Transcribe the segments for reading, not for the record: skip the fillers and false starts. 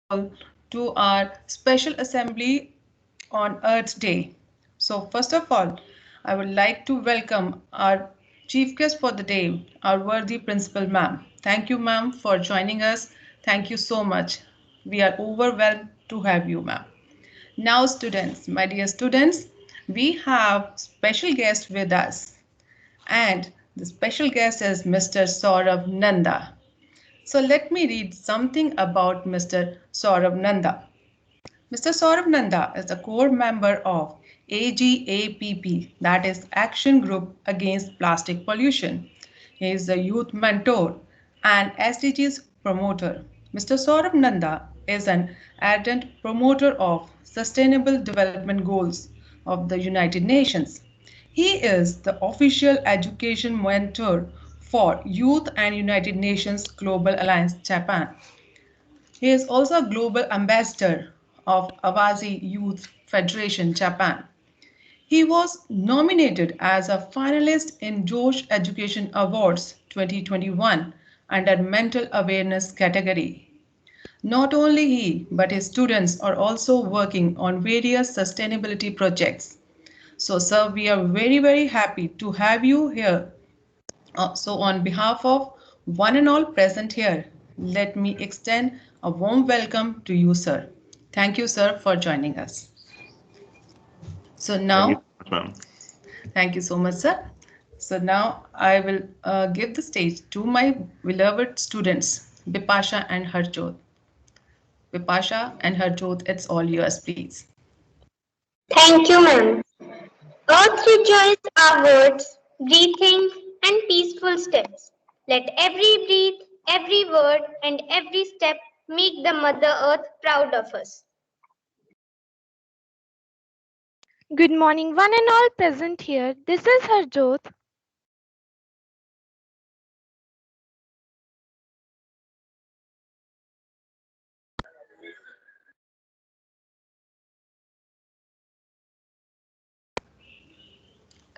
all to our special assembly on Earth Day. So, first of all, I would like to welcome our chief guest for the day, our worthy principal ma'am. Thank you, ma'am, for joining us. Thank you so much. We are overwhelmed to have you, ma'am. Now, students, my dear students, we have special guest with us, and the special guest is Mr. Saurabh Nanda. So let me read something about Mr. Saurabh Nanda. Mr. Saurabh Nanda is a core member of AGAPP, that is Action Group Against Plastic Pollution. He is a youth mentor and SDGs promoter. Mr. Saurabh Nanda is an ardent promoter of Sustainable Development Goals of the United Nations. He is the official education mentor for Youth and United Nations Global Alliance Japan. He is also a global ambassador of Awazi Youth Federation Japan. He was nominated as a finalist in Josh Education Awards 2021 under mental awareness category. Not only he, but his students are also working on various sustainability projects. So, sir, we are very happy to have you here. So, on behalf of one and all present here, let me extend a warm welcome to you, sir. Thank you, sir, for joining us. So, Thank you now, so much, ma'am. thank you so much, sir. So, now I will give the stage to my beloved students, Bipasha and Harjot. Bipasha and Harjot, it's all yours, please. Thank you, ma'am. Earth rejoice our words, breathing, and peaceful steps. Let every breath, every word, and every step make the Mother Earth proud of us. Good morning, one and all present here. This is Harjot.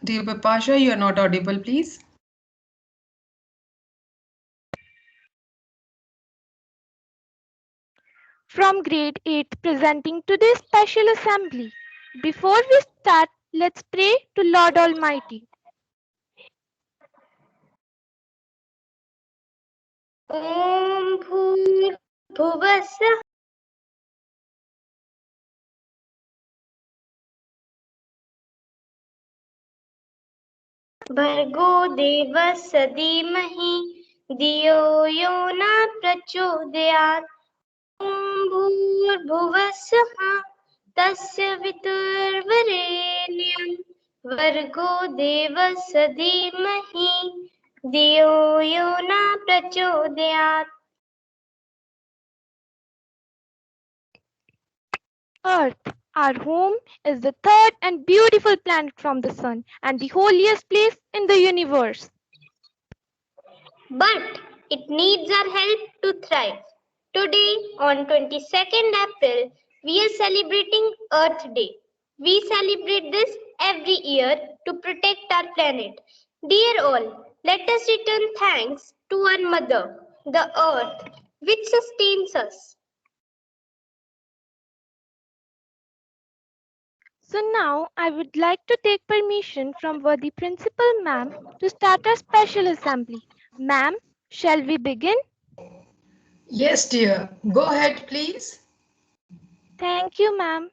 Dear Bipasha, you are not audible, please. From grade 8 presenting today's special assembly. Before we start, let's pray to Lord Almighty. Om Bhur Bhuvasah Bhargo Devasya Dhimahi Diyo Yona Prachodayat Om Bhur Tasya Viturvarenyam Vargo Devasya Dhimahi Diyo Yona Prachodayat. Earth, our home, is the third and beautiful planet from the sun and the holiest place in the universe. But it needs our help to thrive. Today, on 22nd April, we are celebrating Earth Day. We celebrate this every year to protect our planet. Dear all, let us return thanks to our Mother, the Earth, which sustains us. So now I would like to take permission from worthy principal ma'am to start our special assembly. Ma'am, shall we begin? Yes, dear. Go ahead, please. Thank you, ma'am.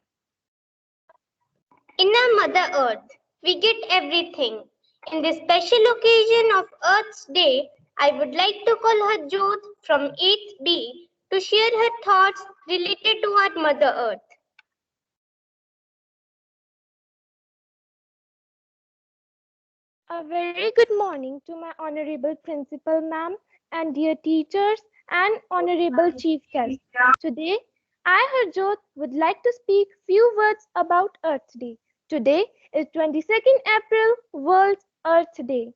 In our Mother Earth, we get everything. In this special occasion of Earth's Day, I would like to call her Jyoth from 8th B to share her thoughts related to our Mother Earth. A very good morning to my honorable principal ma'am and dear teachers and honorable chief guest. Today, I, Harjot, would like to speak few words about Earth Day. Today is 22nd April, World Earth Day,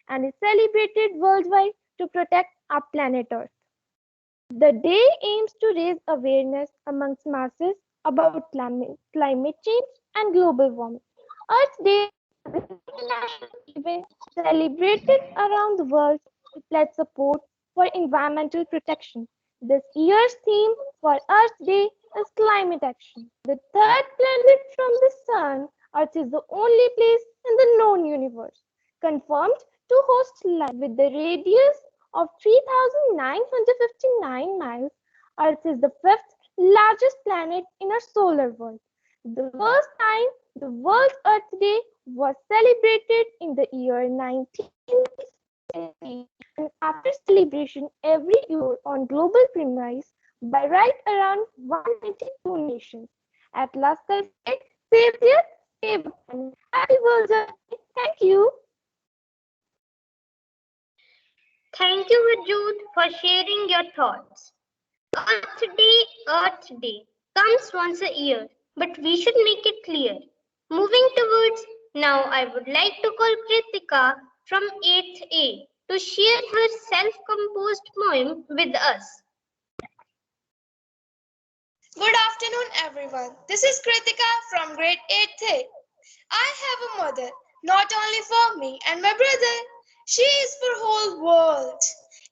and is celebrated worldwide to protect our planet Earth. The day aims to raise awareness amongst masses about climate change and global warming. Earth Day is an international event celebrated around the world to pledge support for environmental protection. This year's theme for Earth Day is climate action. The third planet from the Sun, Earth is the only place in the known universe confirmed to host life with the radius of 3,959 miles. Earth is the fifth largest planet in our solar world. The first time the World Earth Day was celebrated in the year 1960, and after celebration every year on global premise by right around 192 nations. At last celebrate, save the earth, save the planet. Happy World Earth Day. Thank you. Thank you, Harjot, for sharing your thoughts. Earth Day comes once a year, but we should make it clear. Moving towards now, I would like to call Kritika from 8th A to share her self-composed poem with us. Good afternoon, everyone. This is Kritika from grade 8th. I have a mother, not only for me and my brother. She is for whole world,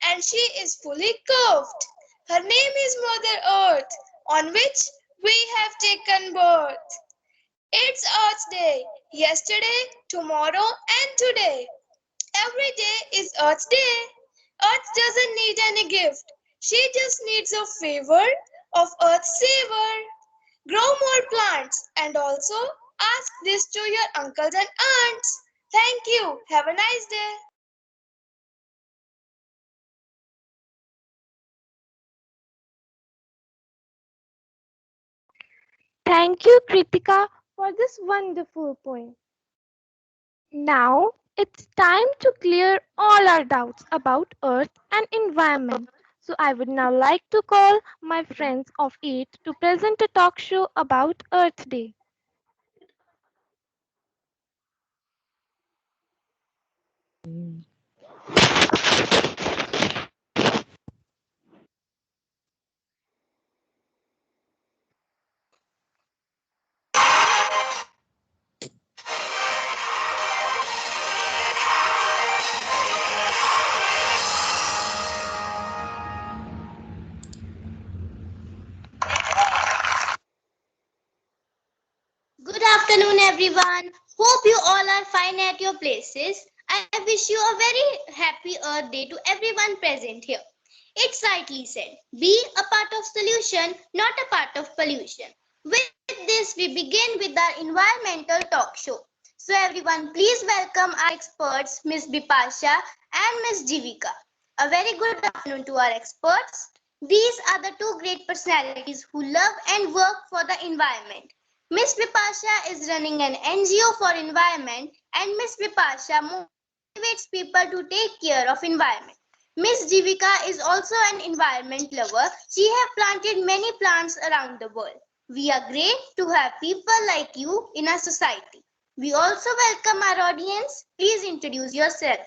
and she is fully curved. Her name is Mother Earth, on which we have taken birth. It's Earth Day, yesterday, tomorrow, and today. Every day is Earth Day. Earth doesn't need any gift. She just needs a favor of Earth Saver. Grow more plants and also ask this to your uncles and aunts. Thank you. Have a nice day. Thank you, Kritika, for this wonderful poem. Now it's time to clear all our doubts about Earth and environment. So I would now like to call my friends of 8 to present a talk show about Earth Day. Good afternoon, everyone. Hope you all are fine at your places. I wish you a very happy Earth Day to everyone present here. It's rightly said. Be a part of solution, not a part of pollution. With this, we begin with our environmental talk show. So everyone, please welcome our experts, Ms. Bipasha and Ms. Jivika. A very good afternoon to our experts. These are the two great personalities who love and work for the environment. Ms. Vipasha is running an NGO for environment, and Ms. Vipasha motivates people to take care of environment. Ms. Jivika is also an environment lover. She has planted many plants around the world. We are great to have people like you in our society. We also welcome our audience. Please introduce yourself.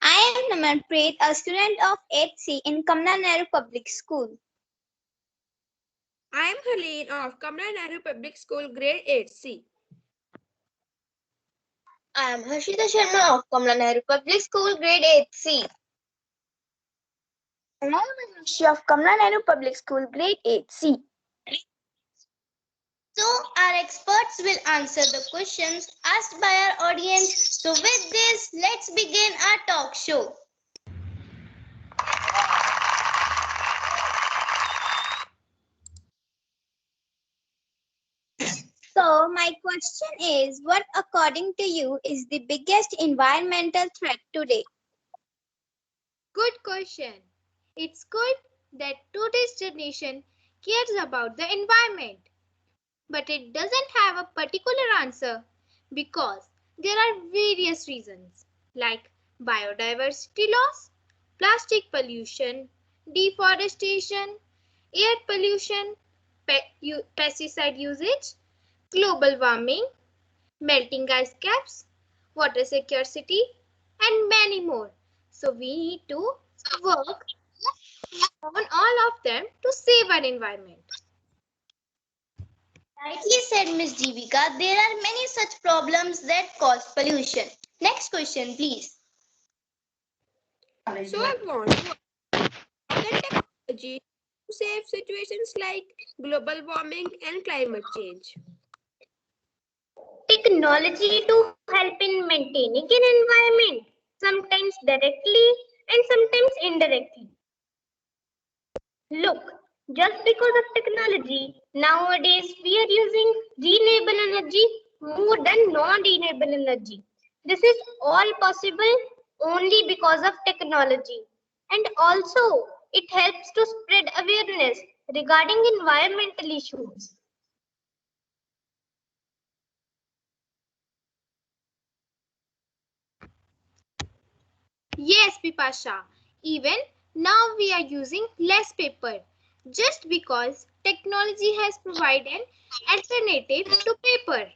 I am Namanpreet, a student of 8th in Kamla Nehru Public School. I am Helene of Kamla Nehru Public School, grade 8C. I am Harshita Sharma of Kamla Nehru Public School, grade 8C. And I am Anushi of Kamla Nehru Public School, grade 8C. So our experts will answer the questions asked by our audience. So with this, let's begin our talk show. So my question is, what according to you is the biggest environmental threat today? Good question. It's good that today's generation cares about the environment. But it doesn't have a particular answer because there are various reasons like biodiversity loss, plastic pollution, deforestation, air pollution, pesticide usage, global warming, melting ice caps, water scarcity, and many more. So we need to work on all of them to save our environment. Rightly said, Ms. Jivika. There are many such problems that cause pollution. Next question, please. So I want to ask how the technology save situations like global warming and climate change? Technology to help in maintaining an environment, sometimes directly and sometimes indirectly. Look, just because of technology, nowadays we are using renewable energy more than non-renewable energy. This is all possible only because of technology. And also, it helps to spread awareness regarding environmental issues. Yes, Pipasha. Even now we are using less paper just because technology has provided an alternative to paper.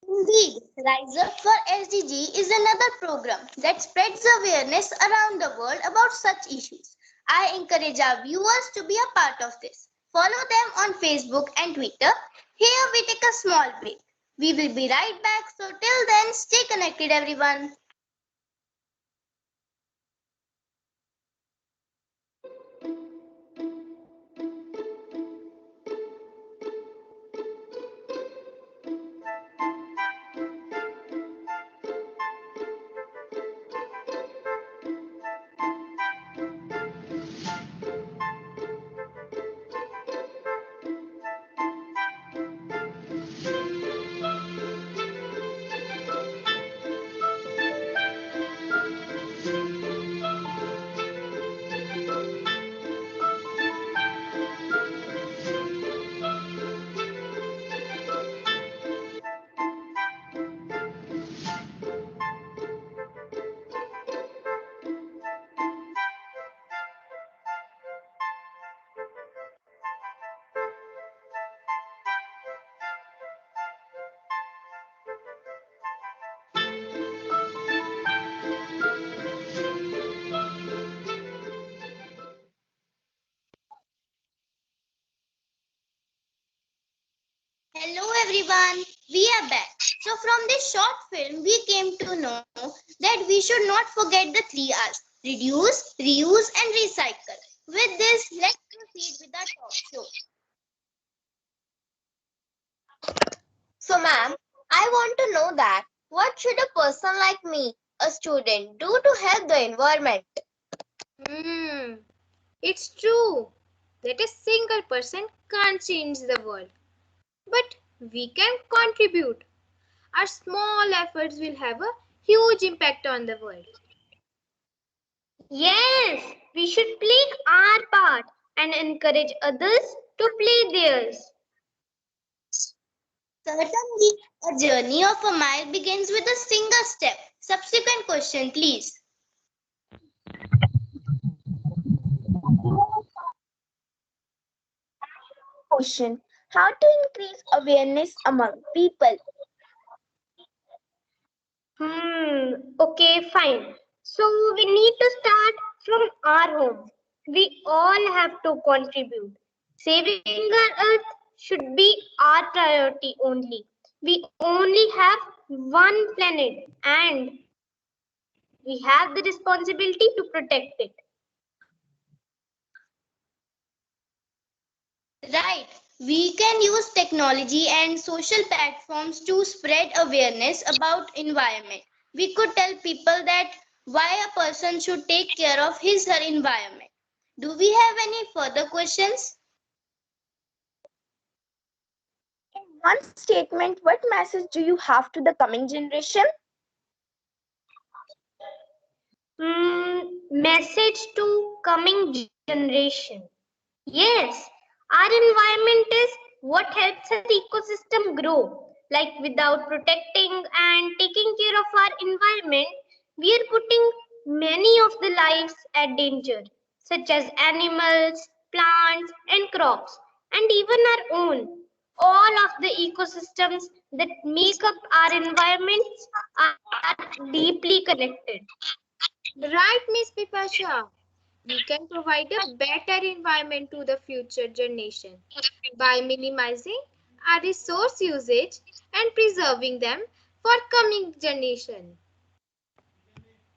Indeed, Rise Up for SDG is another program that spreads awareness around the world about such issues. I encourage our viewers to be a part of this. Follow them on Facebook and Twitter. Here we take a small break. We will be right back, so till then, stay connected everyone. Hello everyone, we are back. So from this short film, we came to know that we should not forget the 3 R's: reduce, reuse and recycle. With this, let's proceed with our talk show. So ma'am, I want to know that what should a person like me, a student, do to help the environment? It's true that a single person can't change the world, but we can contribute. Our small efforts will have a huge impact on the world. Yes, we should play our part and encourage others to play theirs. Certainly, a journey of a mile begins with a single step. Subsequent question, please. Question: how to increase awareness among people? Okay, fine. So we need to start from our home. We all have to contribute. Saving our earth should be our priority only. We only have one planet and we have the responsibility to protect it. Right. We can use technology and social platforms to spread awareness about environment. We could tell people that why a person should take care of his or her environment. Do we have any further questions? In one statement, what message do you have to the coming generation? Message to coming generation. Yes, our environment is what helps our ecosystem grow. Like without protecting and taking care of our environment, we are putting many of the lives at danger, such as animals, plants, and crops, and even our own. All of the ecosystems that make up our environments are deeply connected. Right, Miss Pipasha. We can provide a better environment to the future generation by minimizing our resource usage and preserving them for coming generation.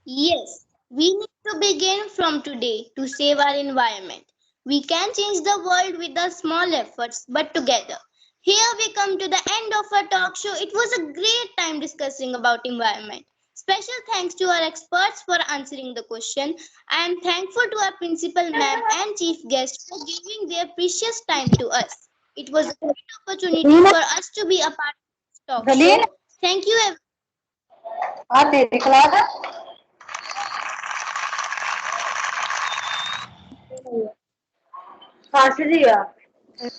Yes, we need to begin from today to save our environment. We can change the world with the small efforts, but together. Here we come to the end of our talk show. It was a great time discussing about environment. Special thanks to our experts for answering the question. I am thankful to our principal ma'am and chief guest for giving their precious time to us. It was a great opportunity for us to be a part of this talk show. Thank you everyone.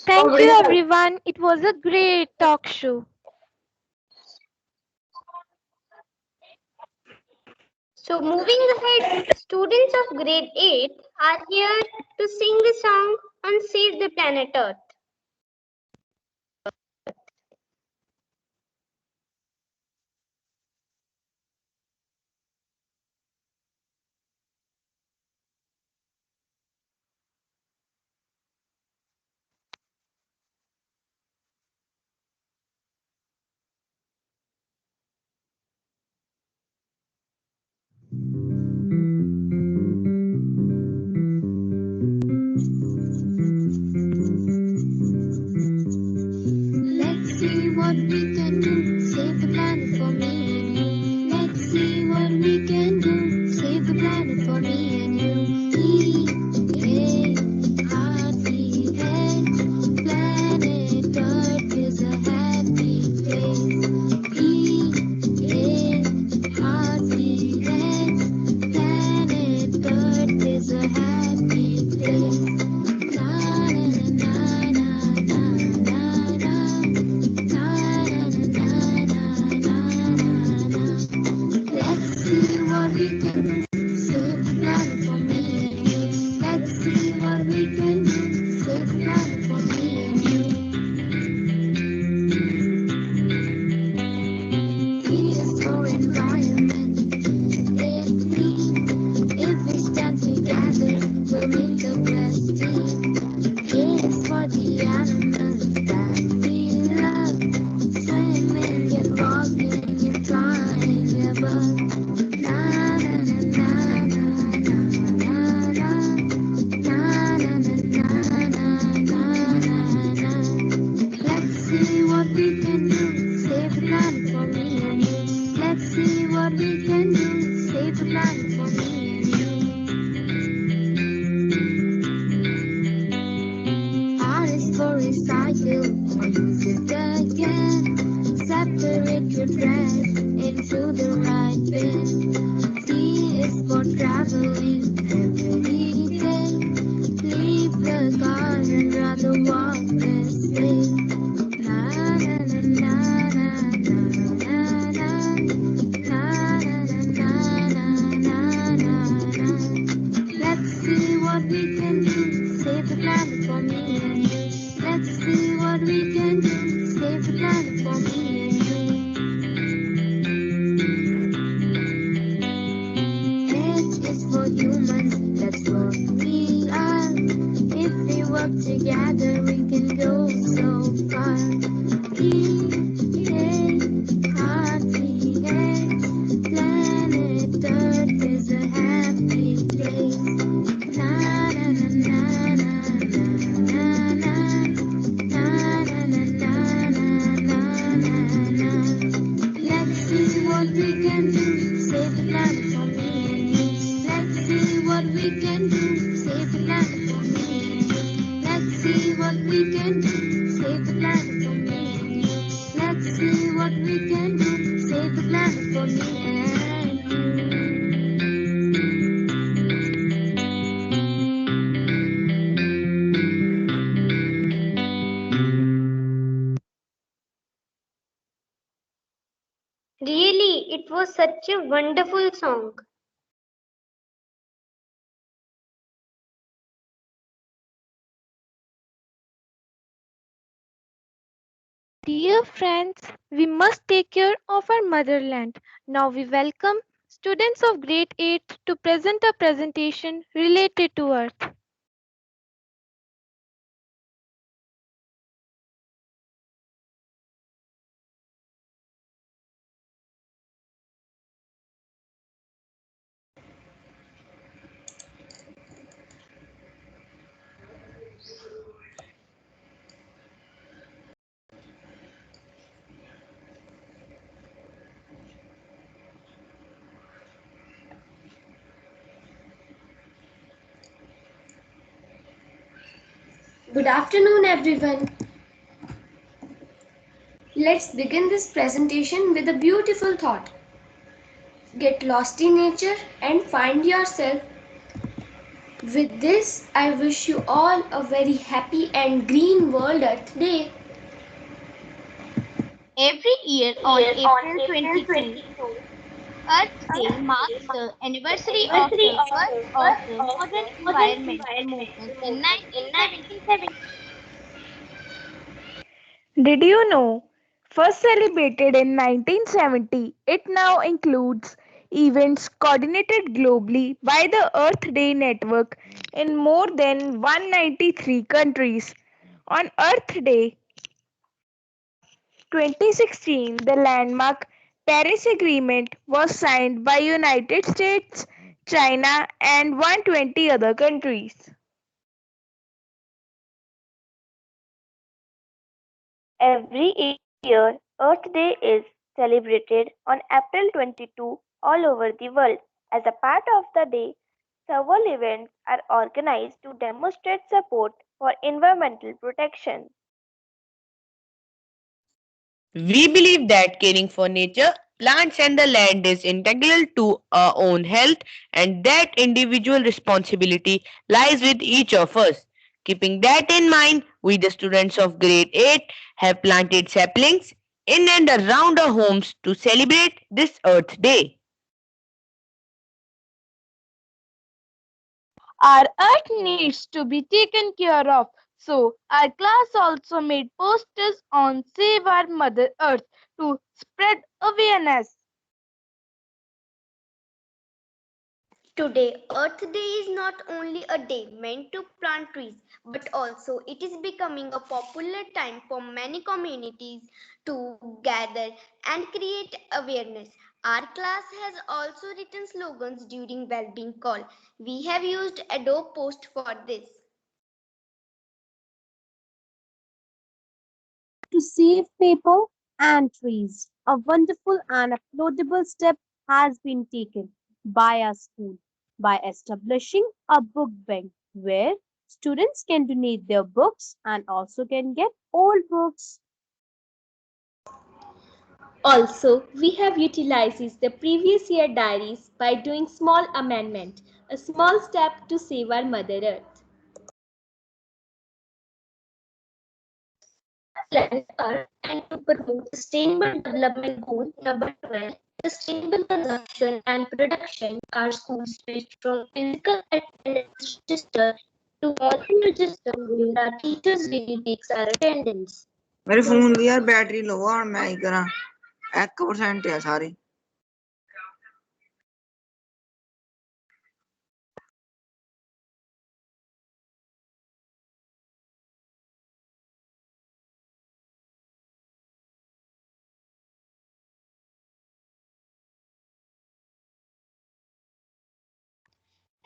Thank you, everyone. It was a great talk show. So moving ahead, students of grade 8 are here to sing the song on Save the Planet Earth. Let's see what we can do, save the planet for me and you. Let's see what we can do, save the planet for me and you. E-A-R-T-H, planet Earth is a happy place. E-A-R-T-H, planet Earth is a happy place. Let's see what we can do, save the planet for me and you. Let's see what we can do, save the planet for me and you. E is for environment, it's clean. If we stand together, we'll make a blessed team. A is for the animals that we love, swimming and walking and flying above. Na na na na na na na na na na na na. Let's see what we can do, save the planet for me and you. Let's see what we can do, save the planet for me and you. R is for recycle, or use it again. Separate your trash into the right bin. T is for traveling every day. Leave the car and rather walk this way. Na na na na na na na na na na na na na. Let's see what we can do, save the planet for me and you. Let's see what we can do, save the planet for me and you. H is for humans, that's what we are. If we work together, we can go so far. E-A-R-T-H, planet Earth is a happy place. Na na na na na na na na na na na na. Let's see what we can do, save the planet for me and you. Let's see what we can do, save the planet for me and you. Let's see what we can do, save the planet for me and you. Let's see what we can do, save the planet for me and you. Really, it was such a wonderful song. Dear friends, we must take care of our motherland. Now we welcome students of grade 8 to present a presentation related to Earth. Good afternoon, everyone. Let's begin this presentation with a beautiful thought. Get lost in nature and find yourself. With this, I wish you all a very happy and green World Earth Day. Every year on April 22, Earth Day marks the anniversary of the birth of the modern environmental movement in 1970. Did you know? First celebrated in 1970, it now includes events coordinated globally by the Earth Day Network in more than 193 countries. On Earth Day 2016, the landmark Paris Agreement was signed by United States, China, and 120 other countries. Every year, Earth Day is celebrated on April 22 all over the world. As a part of the day, several events are organized to demonstrate support for environmental protection. We believe that caring for nature, plants, and the land is integral to our own health, and that individual responsibility lies with each of us. Keeping that in mind, we, the students of grade 8, have planted saplings in and around our homes to celebrate this Earth Day. Our earth needs to be taken care of, so our class also made posters on Save Our Mother Earth to spread awareness. Today, Earth Day is not only a day meant to plant trees, but also it is becoming a popular time for many communities to gather and create awareness. Our class has also written slogans during well-being call. We have used Adobe Post for this. To save paper and trees. A wonderful and uploadable step has been taken by our school by establishing a book bank where students can donate their books and also can get old books. Also, we have utilized the previous year diaries by doing small amendment, a small step to save our Mother Earth. Planet Earth and to promote Sustainable Development Goal number 12, sustainable consumption and production, our school switched from physical attendance register to online register where our teachers really takes our attendance. मेरे phone ਦੀ यार battery low और मैं ही करा 1% है सारी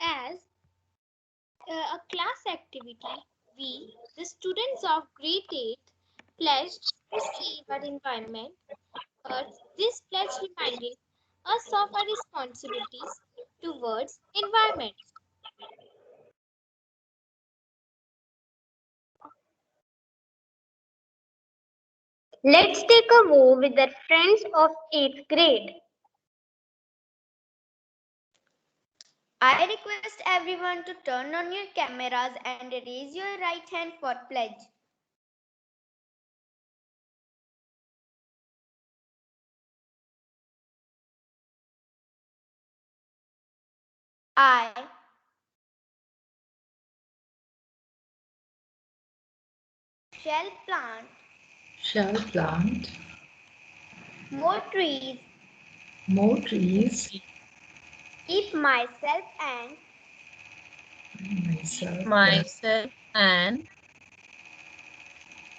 As a class activity, we, the students of grade 8, pledged to save our environment. This pledge reminded us of our responsibilities towards environment. Let's take a move with the friends of 8th grade. I request everyone to turn on your cameras and raise your right hand for pledge. I shall plant more trees, keep myself and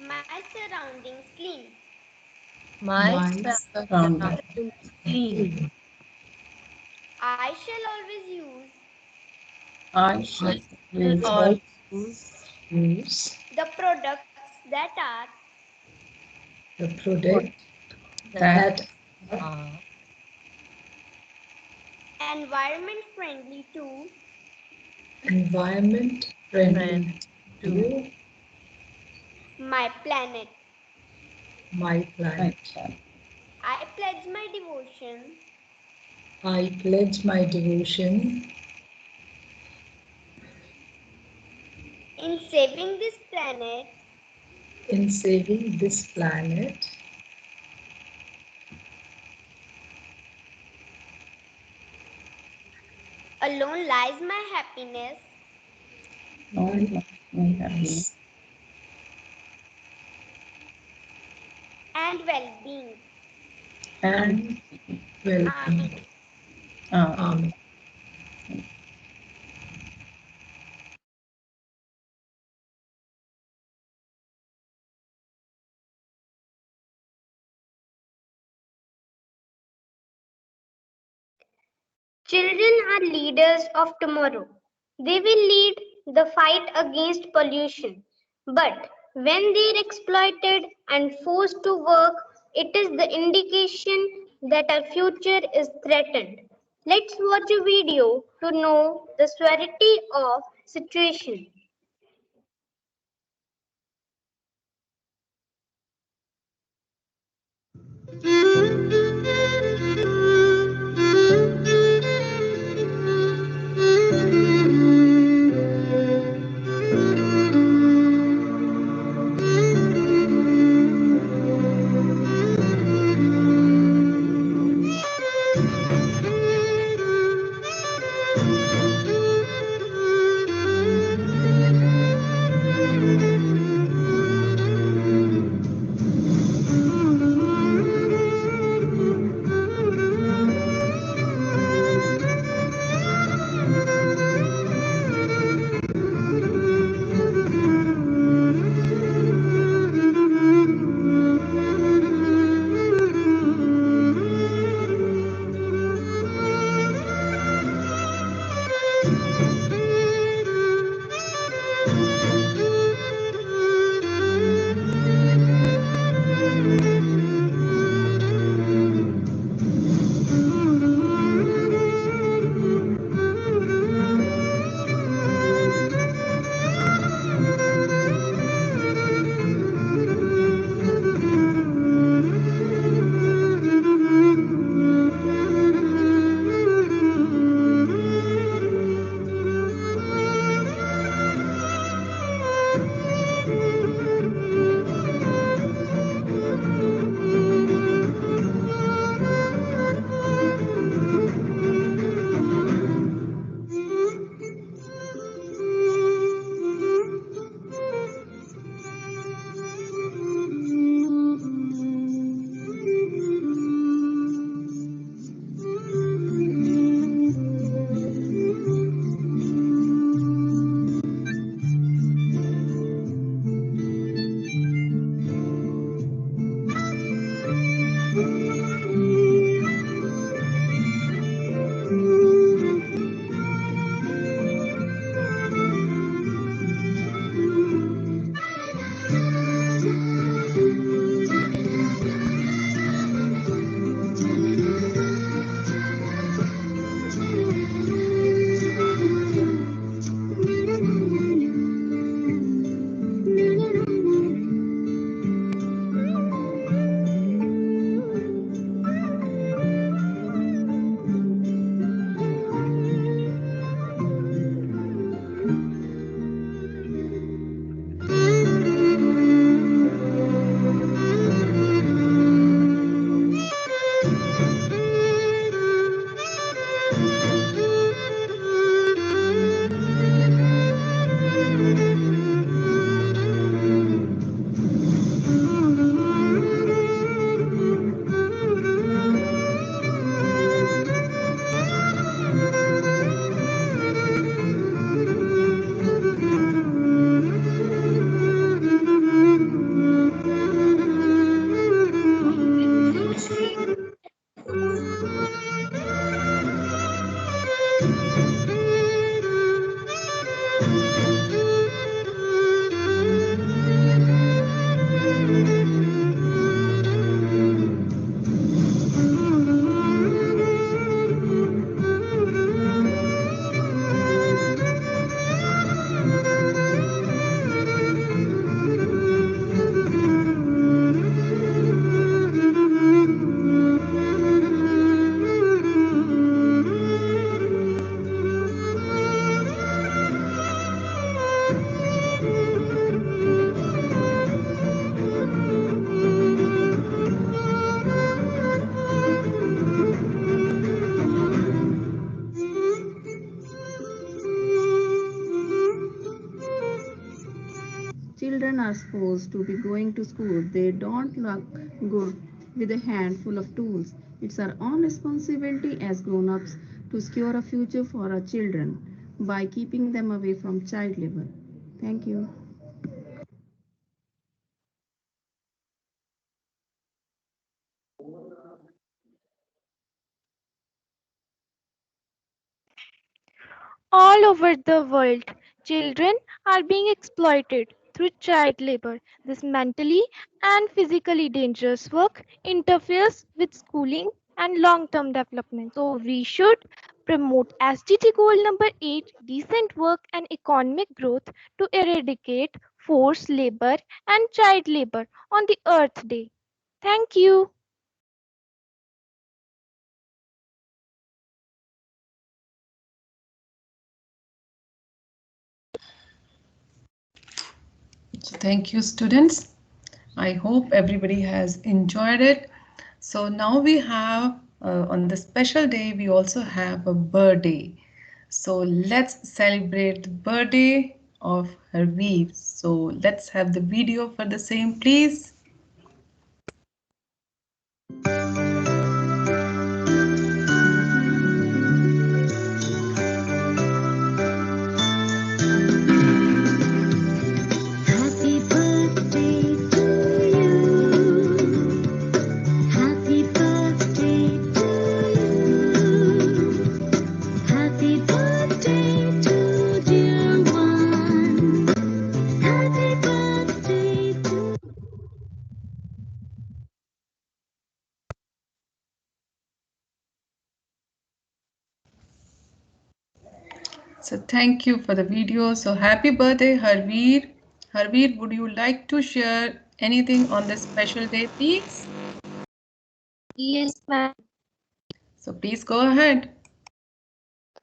my surroundings clean. I shall always use the products that are environment friendly too. My planet. My planet. I pledge my devotion I pledge my devotion in saving this planet in saving this planet. Alone lies my happiness and well-being. And well-being. Amen. Children are leaders of tomorrow. They will lead the fight against pollution. But when they are exploited and forced to work, it is the indication that our future is threatened. Let's watch a video to know the severity of situation. children are supposed to be going to school, they don't look good with a handful of tools. It's our own responsibility as grown-ups to secure a future for our children by keeping them away from child labor. Thank you. All over the world, children are being exploited through child labor. This mentally and physically dangerous work interferes with schooling and long-term development. So we should promote SDG goal number 8, decent work and economic growth, to eradicate forced labor and child labor on the Earth Day. Thank you. So thank you, students. I hope everybody has enjoyed it. So now we have, on the special day, we also have a birthday. So let's celebrate the birthday of Harveer. So let's have the video for the same, please. Happy birthday to you. Happy birthday to you. Happy birthday to dear one. Happy birthday to So thank you for the video. So happy birthday, Harveer. Harveer, would you like to share anything on this special day, please? Yes, ma'am. So please go ahead.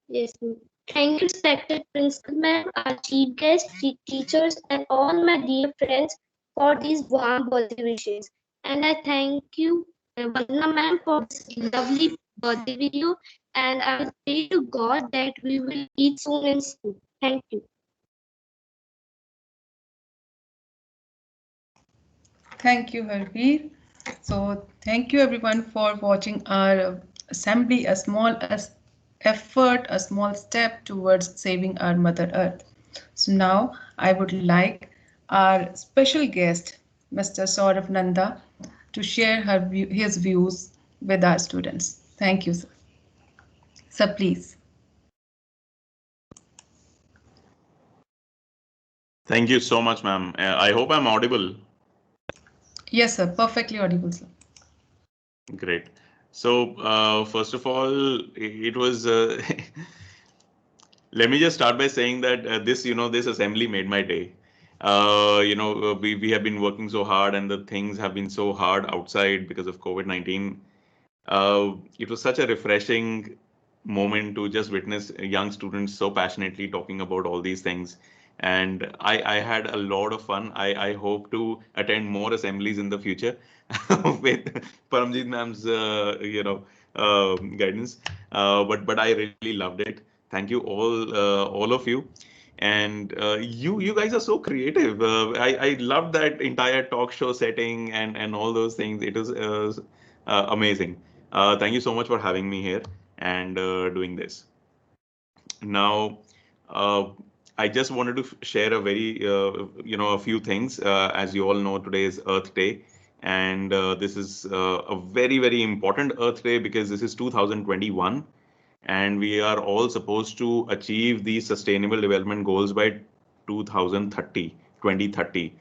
Yes, ma'am. Thank you, respected principal ma'am, our chief guests, teachers, and all my dear friends for these warm birthday wishes. And I thank you, Vandana ma'am, for this lovely birthday video. And I will pray to God that we will meet soon in school. Thank you. Thank you, Harveer. So thank you everyone for watching our assembly, a small effort, a small step towards saving our Mother Earth. So now I would like our special guest, Mr. Saurav Nanda, to share his views with our students. Thank you, sir. Sir, please. Thank you so much, ma'am. I hope I'm audible. Yes, sir. Perfectly audible, sir. Great. So, first of all, it was. Let me just start by saying that this assembly made my day. We have been working so hard, and the things have been so hard outside because of COVID-19. It was such a refreshing moment to just witness young students so passionately talking about all these things. And I had a lot of fun. I hope to attend more assemblies in the future with Paramjit ma'am's guidance. But I really loved it. Thank you all of you. And you guys are so creative. I loved that entire talk show setting and all those things. It was amazing. Thank you so much for having me here and doing this. Now, I just wanted to share a very, a few things. As you all know, today is Earth Day, and this is a very, very important Earth Day because this is 2021, and we are all supposed to achieve the Sustainable Development Goals by 2030.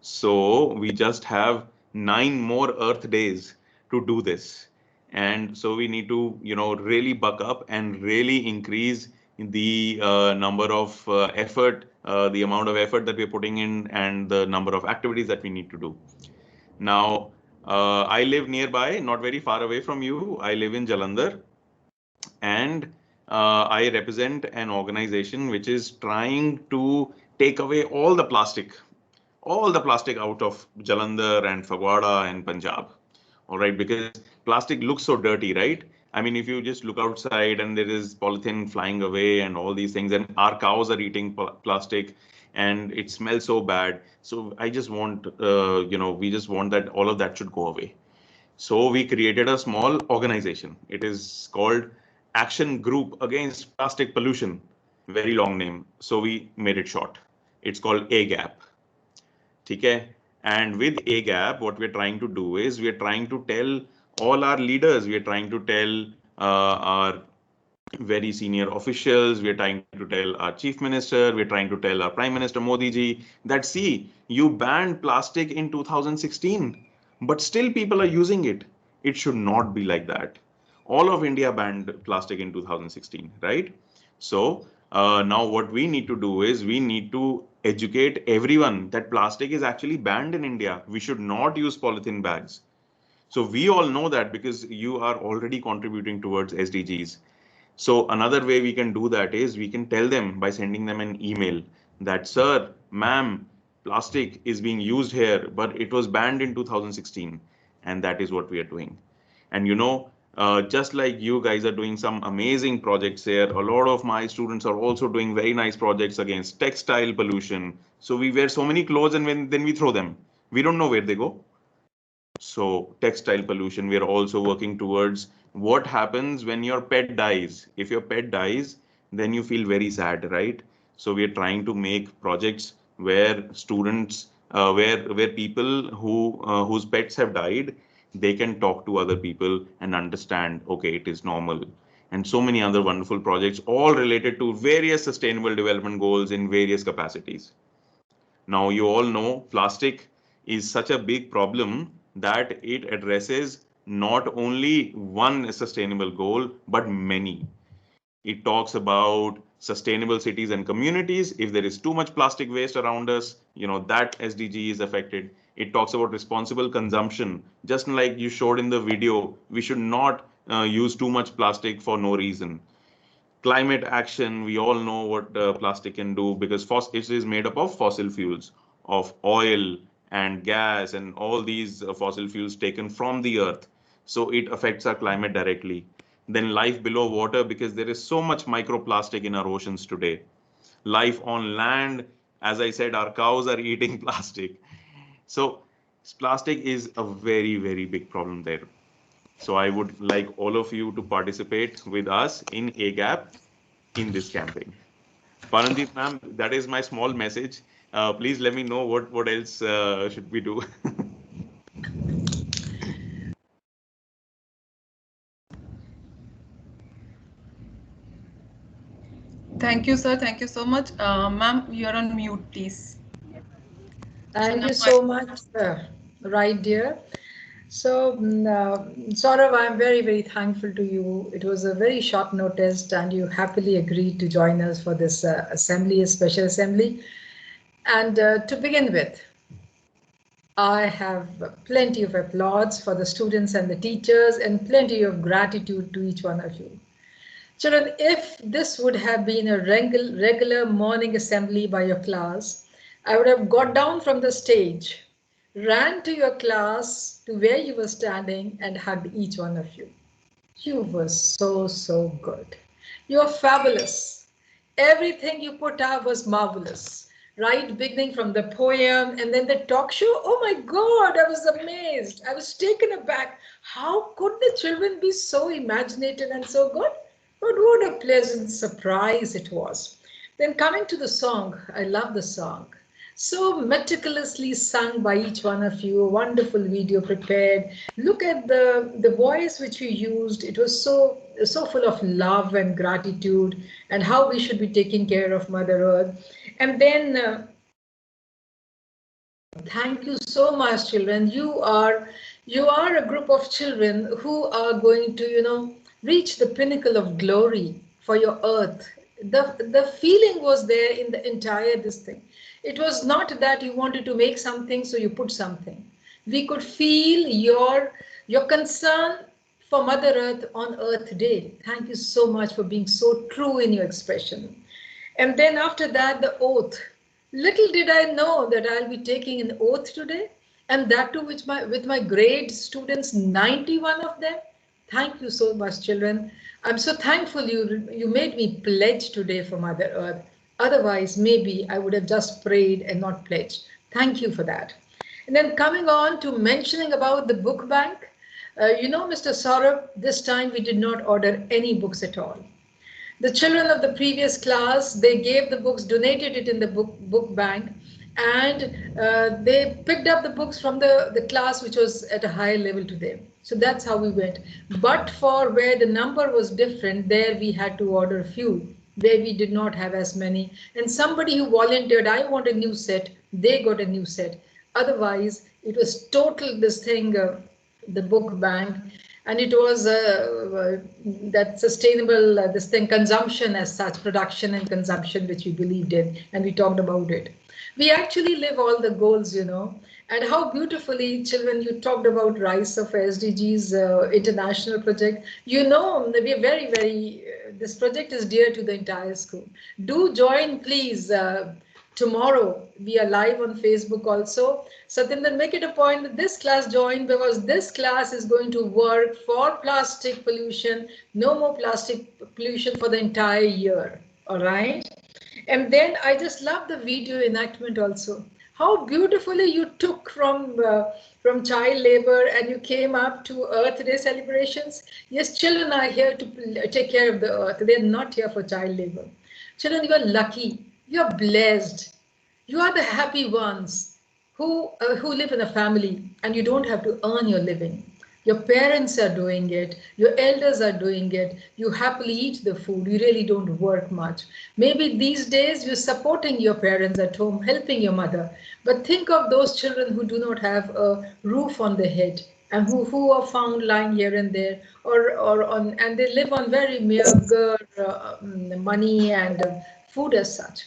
So we just have 9 more Earth days to do this. And so we need to, really buck up and really increase the number of the amount of effort that we're putting in and the number of activities that we need to do. Now, I live nearby, not very far away from you. I live in Jalandhar, and I represent an organization which is trying to take away all the plastic out of Jalandhar and Fagwada and Punjab. All right, because plastic looks so dirty, right? I mean, if you just look outside and there is polythene flying away and all these things, and our cows are eating plastic, and it smells so bad. So I just want, we just want that all of that should go away. So we created a small organization. It is called Action Group Against Plastic Pollution. Very long name. So we made it short. It's called AGAP. Okay? And with AGAP, what we're trying to do is we're trying to tell all our leaders, we're trying to tell our very senior officials, we're trying to tell our chief minister, we're trying to tell our Prime Minister Modi ji that, see, you banned plastic in 2016, but still people are using it. It should not be like that. All of India banned plastic in 2016, right? So now what we need to do is we need to educate everyone that plastic is actually banned in India. We should not use polythene bags. So we all know that because you are already contributing towards SDGs. So another way we can do that is we can tell them by sending them an email that, sir, ma'am, plastic is being used here, but it was banned in 2016. And that is what we are doing. And just like you guys are doing some amazing projects here, a lot of my students are also doing very nice projects against textile pollution. So we wear so many clothes and then we throw them. We don't know where they go. So textile pollution, we are also working towards what happens when your pet dies. If your pet dies, then you feel very sad, right? So we are trying to make projects where students, where people whose pets have died, they can talk to other people and understand, okay, it is normal. And so many other wonderful projects, all related to various sustainable development goals in various capacities. Now, you all know plastic is such a big problem that it addresses not only one sustainable goal, but many. It talks about sustainable cities and communities. If there is too much plastic waste around us, that SDG is affected. It talks about responsible consumption. Just like you showed in the video, we should not use too much plastic for no reason. Climate action, we all know what plastic can do because it is made up of fossil fuels, of oil and gas and all these fossil fuels taken from the earth. So it affects our climate directly. Then life below water, because there is so much microplastic in our oceans today. Life on land, as I said, our cows are eating plastic. So plastic is a very, very big problem there. So I would like all of you to participate with us in AGAP in this campaign. Parandeep ma'am, that is my small message. Please let me know what else should we do. Thank you, sir. Thank you so much. Ma'am, you're on mute, please. Thank you so much, right, dear. So, Saurav, I'm very, very thankful to you. It was a very short notice and you happily agreed to join us for this assembly, a special assembly. And to begin with, I have plenty of applause for the students and the teachers and plenty of gratitude to each one of you. Children, if this would have been a regular morning assembly by your class, I would have got down from the stage, ran to your class to where you were standing and hugged each one of you. You were so, so good. You're fabulous. Everything you put out was marvelous, right? Beginning from the poem and then the talk show. Oh my God, I was amazed. I was taken aback. How could the children be so imaginative and so good? But what a pleasant surprise it was. Then coming to the song, I love the song. So meticulously sung by each one of you, a wonderful video prepared. Look at the voice which you used. It was so full of love and gratitude and how we should be taking care of Mother Earth. And then thank you so much, children. You are a group of children who are going to, reach the pinnacle of glory for your earth. The feeling was there in the entire this thing. It was not that you wanted to make something, so you put something. We could feel your concern for Mother Earth on Earth Day. Thank you so much for being so true in your expression. And then after that, the oath. Little did I know that I'll be taking an oath today, and that too with my grade students, 91 of them. Thank you so much, children. I'm so thankful you made me pledge today for Mother Earth. Otherwise, maybe I would have just prayed and not pledged. Thank you for that. And then coming on to mentioning about the book bank, Mr. Saurabh, this time we did not order any books at all. The children of the previous class, they gave the books, donated it in the book bank, and they picked up the books from the class which was at a higher level to them. So that's how we went. But for where the number was different, there we had to order a few. There we did not have as many. And somebody who volunteered, I want a new set, they got a new set. Otherwise, it was total this thing, the book bank. And it was that sustainable, this thing, consumption as such, production and consumption, which we believed in, and we talked about it. We actually live all the goals, and how beautifully, children, you talked about RISE of SDGs international project. We are very, very, this project is dear to the entire school. Do join, please. Tomorrow, we are live on Facebook also. Satinder, make it a point that this class join, because this class is going to work for plastic pollution, no more plastic pollution for the entire year. All right. And then I just love the video enactment also. How beautifully you took from child labor and you came up to Earth Day celebrations. Yes, children are here to take care of the earth. They're not here for child labor. Children, you are lucky. You are blessed. You are the happy ones who live in a family and you don't have to earn your living. Your parents are doing it. Your elders are doing it. You happily eat the food. You really don't work much. Maybe these days you're supporting your parents at home, helping your mother. But think of those children who do not have a roof on their head and who are found lying here and there, and they live on very meager money and food as such.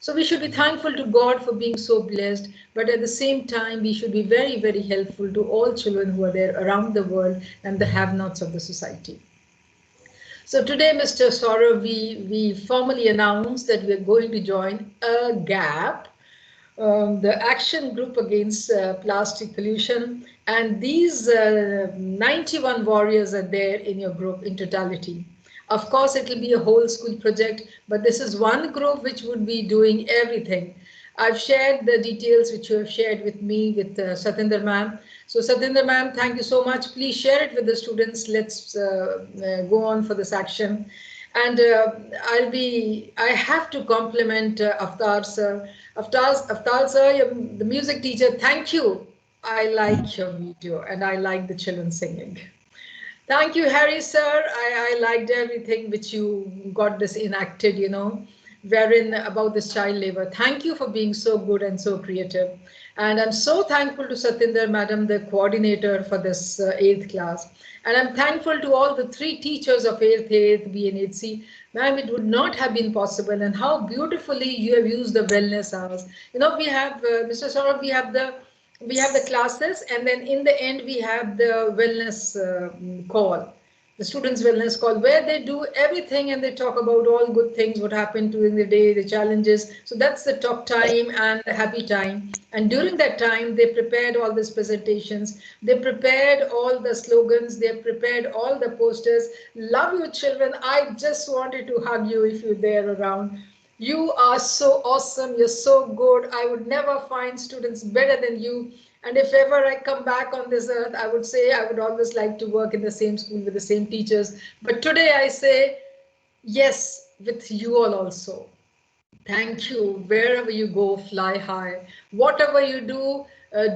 So we should be thankful to God for being so blessed, but at the same time, we should be very, very helpful to all children who are there around the world and the have-nots of the society. So today, Mr. Saurabh, we formally announced that we are going to join a GAP, the Action Group Against Plastic Pollution, and these 91 warriors are there in your group in totality. Of course, it will be a whole school project, but this is one group which would be doing everything. I've shared the details which you have shared with me with Satinder ma'am. So Satinder ma'am, thank you so much. Please share it with the students. Let's go on for this action. And I have to compliment Avtar sir. Avtar sir, the music teacher, thank you. I like your video and I like the children singing. Thank you, Harry, sir. I liked everything which you got this enacted, wherein about this child labor. Thank you for being so good and so creative. And I'm so thankful to Satinder, madam, the coordinator for this 8th class. And I'm thankful to all the 3 teachers of 8th B and 8C. Ma'am, it would not have been possible. And how beautifully you have used the wellness hours. We have, Mr. Saurabh, we have the classes, and then in the end we have the wellness call, the students wellness call, where they do everything and they talk about all good things, what happened during the day, the challenges. So that's the talk time and the happy time. And during that time, they prepared all these presentations. They prepared all the slogans. They prepared all the posters. Love you, children. I just wanted to hug you if you're there around. You are so awesome. You're so good. I would never find students better than you. And if ever I come back on this earth, I would say I would always like to work in the same school with the same teachers. But today I say yes with you all also. Thank you. Wherever you go, fly high. Whatever you do,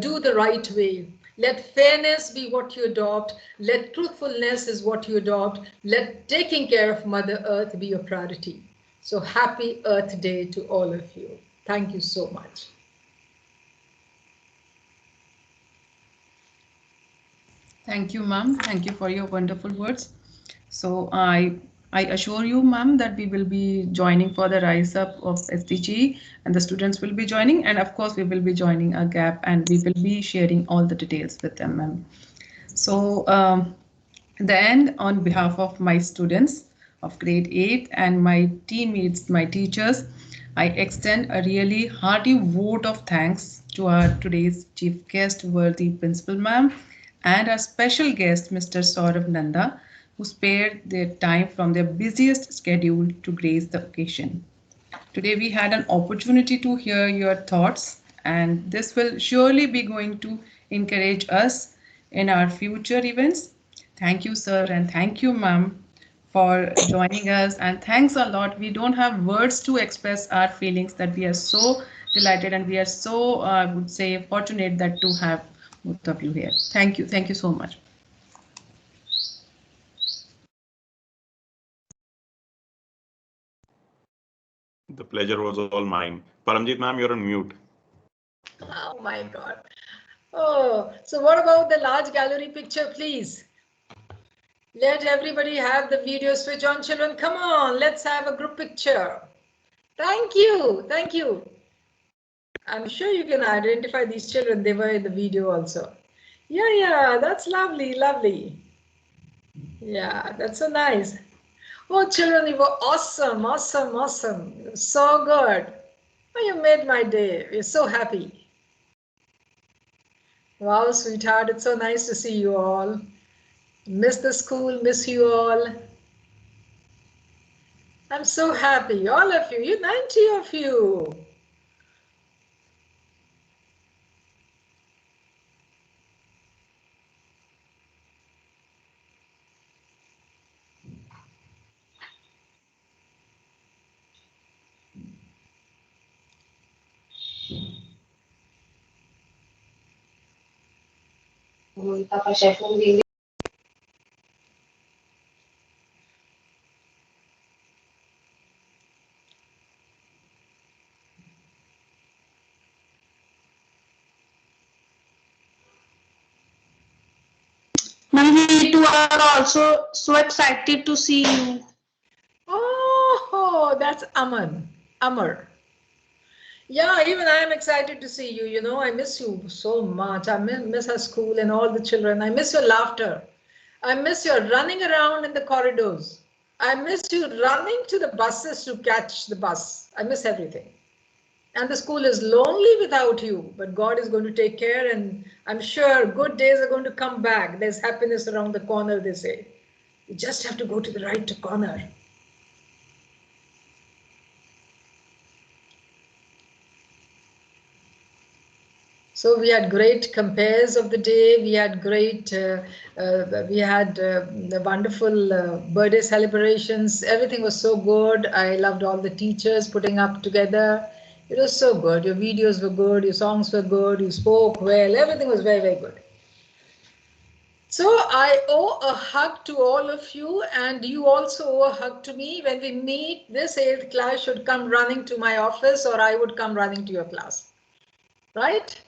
do the right way. Let fairness be what you adopt. Let truthfulness is what you adopt. Let taking care of Mother Earth be your priority. So happy Earth Day to all of you. Thank you so much. Thank you, ma'am. Thank you for your wonderful words. So I assure you, ma'am, that we will be joining for the Rise Up of SDG, and the students will be joining. And of course, we will be joining a GAP, and we will be sharing all the details with them, ma'am. So then, on behalf of my students of grade 8 and my teammates, my teachers, I extend a really hearty vote of thanks to our today's chief guest, worthy principal ma'am, and our special guest, Mr. Saurav Nanda, who spared their time from their busiest schedule to grace the occasion. Today we had an opportunity to hear your thoughts, and this will surely be going to encourage us in our future events. Thank you, sir, and thank you, ma'am, for joining us. And thanks a lot. We don't have words to express our feelings that we are so delighted and we are so, I would say, fortunate that to have both of you here. Thank you. Thank you so much. The pleasure was all mine. Paramjit ma'am, you're on mute. Oh my God. Oh, so what about the large gallery picture, please? Let everybody have the video switch on, children. Come on, let's have a group picture. Thank you. Thank you. I'm sure you can identify these children. They were in the video also. Yeah, that's lovely, lovely. Yeah, that's so nice. Oh, children, you were awesome, awesome, awesome. So good. Oh, you made my day. We're so happy. Wow, sweetheart, it's so nice to see you all. Miss the school, miss you all. I'm so happy, all of you, 90 of you. We too are also so excited to see you. Oh, that's Aman, Amar. Yeah, even I am excited to see you. You know, I miss you so much. I miss our school and all the children. I miss your laughter. I miss your running around in the corridors. I miss you running to the buses to catch the bus. I miss everything. And the school is lonely without you, but God is going to take care, and I'm sure good days are going to come back. There's happiness around the corner, they say. You just have to go to the right corner. So we had great compares of the day. We had the wonderful birthday celebrations. Everything was so good. I loved all the teachers putting up together. It was so good. Your videos were good. Your songs were good. You spoke well. Everything was very, very good. So I owe a hug to all of you, and you also owe a hug to me. When we meet, this 8th class should come running to my office, or I would come running to your class. Right?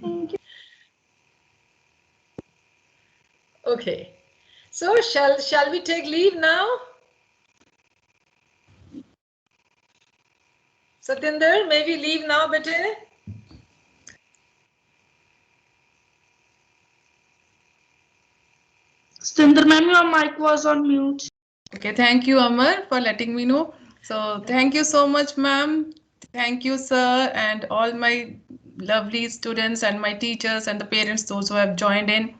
Thank you. Okay, so shall we take leave now? Satinder, may we leave now, bete? Satinder ma'am, your mic was on mute. Okay, thank you, Amar, for letting me know. So thank you so much, ma'am. Thank you, sir, and all my lovely students and my teachers and the parents, those who have joined in.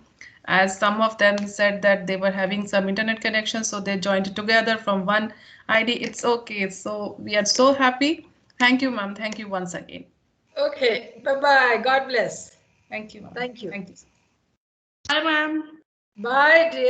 As some of them said that they were having some internet connection, so they joined together from one ID. It's okay. So we are so happy. Thank you, ma'am. Thank you once again. Okay, bye-bye. God bless. Thank you, ma'am. Thank you. Thank you. Bye, ma'am. Bye, dear.